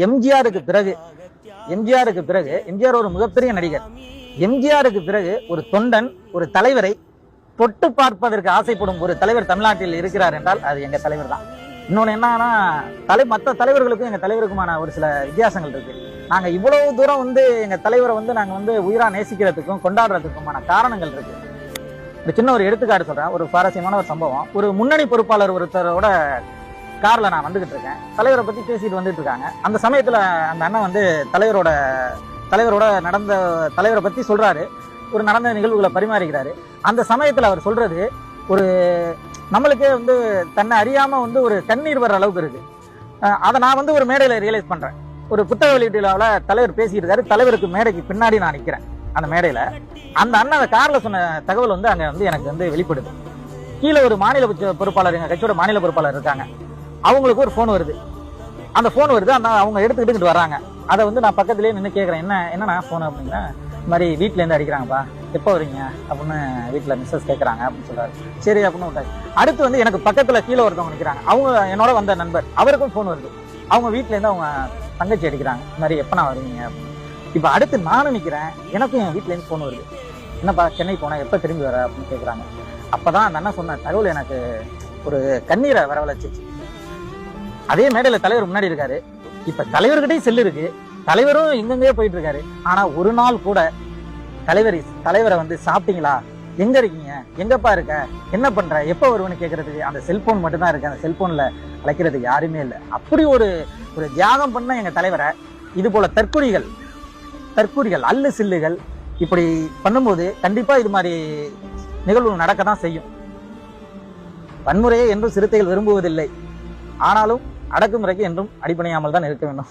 எம்ஜிஆருக்கு பிறகு எம்ஜிஆர் ஒரு மிகப்பெரிய நடிகர். எம்ஜிஆருக்கு பிறகு ஒரு தொண்டன், ஒரு தலைவரை தொட்டு பார்ப்பதற்கு ஆசைப்படும் ஒரு தலைவர் தமிழ்நாட்டில் இருக்கிறார் என்றால் அது எங்க தலைவர் தான். இன்னொன்னு என்னன்னா, மற்ற தலைவர்களுக்கும் எங்க தலைவருக்குமான ஒரு சில வித்தியாசங்கள் இருக்கு. நாங்க இவ்வளவு தூரம் எங்க தலைவரை நாங்க உயிரா நேசிக்கிறதுக்கும் கொண்டாடுறதுக்குமான காரணங்கள் இருக்கு. இந்த சின்ன ஒரு எடுத்துக்காட்டு சொல்றேன். ஒரு சுவாரஸ்யமான ஒரு சம்பவம். ஒரு முன்னணி பொறுப்பாளர் ஒருத்தரோட கார்ல நான் வந்துகிட்டு இருக்கேன். தலைவரை பத்தி பேசிட்டு வந்துட்டு இருக்காங்க. அந்த சமயத்துல அந்த அண்ணன் தலைவரோட நடந்த தலைவரை பத்தி சொல்றாரு. ஒரு நடந்த நிகழ்வுகளை பரிமாறிக்கிறாரு. அந்த சமயத்துல அவர் சொல்றது ஒரு நம்மளுக்கே தன்னை அறியாம ஒரு கண்ணீர் வர்ற அளவுக்கு இருக்கு. அதை நான் ஒரு மேடையில ரியலைஸ் பண்றேன். ஒரு புத்தக வெளியீட்டு விழாவுல தலைவர் பேசிட்டு இருக்காரு. தலைவருக்கு மேடைக்கு பின்னாடி நான் நிக்கிறேன். அந்த மேடையில அந்த அண்ணன் கார்ல சொன்ன தகவல் அங்க எனக்கு வெளிப்படுது. கீழே ஒரு மாநில பொறுப்பாளர், எங்க கட்சியோட மாநில பொறுப்பாளர் இருக்காங்க. அவங்களுக்கு ஒரு போன் வருது. அந்த போன் வருது. அவங்க எடுத்துக்கிட்டு வர்றாங்க. அதை நான் பக்கத்துலயே நின்று கேட்கறேன், என்னன்னா போன் அப்படின்னா, இந்த மாதிரி வீட்டுல இருந்து அடிக்கிறாங்கப்பா, எப்போ வரீங்க அப்படின்னு வீட்டுல மிஸ்ஸஸ் கேட்கறாங்க அப்படின்னு சொல்றாரு. சரி அப்படின்னு விட்டாரு. அடுத்து எனக்கு பக்கத்துல கீழே ஒருத்தவங்க நிக்கிறாங்க. அவங்க என்னோட வந்த நண்பர், அவருக்கும் போன் வருது. அவங்க வீட்டுல இருந்து அவங்க தங்கச்சி அடிக்கிறாங்க. இந்த மாதிரி எப்ப நான் வருவீங்க அப்படின்னு. இப்ப அடுத்து நானும் நிக்கிறேன். எனக்கும் என் வீட்டுல இருந்து போன் வருது. என்னப்பா சென்னை போன, எப்ப திரும்பி வர அப்படின்னு கேட்கறாங்க. அப்பதான் அந்த அண்ணன் சொன்ன தகவல் எனக்கு ஒரு கண்ணீரை வரவழைச்சு. அதே மேடையில தலைவர் முன்னாடி இருக்காரு. இப்ப தலைவர்கிட்டயும் செல்லு இருக்கு. தலைவரும் எங்கெங்கயோ போயிட்டு இருக்காரு. ஆனா ஒரு நாள் கூட தலைவரை சாப்பிட்டீங்களா, எங்க இருக்கீங்க, எங்கப்பா இருக்க, என்ன பண்ற, எப்ப வருவன்னு கேட்கறதுக்கு அந்த செல்போன் மட்டும் தான் இருக்கு. அந்த செல்போன்ல அழைக்கிறதுக்கு யாருமே இல்லை. அப்படி ஒரு தியாகம் பண்ண எங்க தலைவரை இது போல தற்குறிகள் அல்லு சில்லுகள் இப்படி பண்ணும்போது கண்டிப்பா இது மாதிரி நிகழ்வு நடக்கத்தான் செய்யும். வன்முறையை என்றும் சிறுத்தைகள் விரும்புவதில்லை. ஆனாலும் அடக்குமுறைக்கு என்றும் அடிபணியாமல் தான் இருக்க வேண்டும்.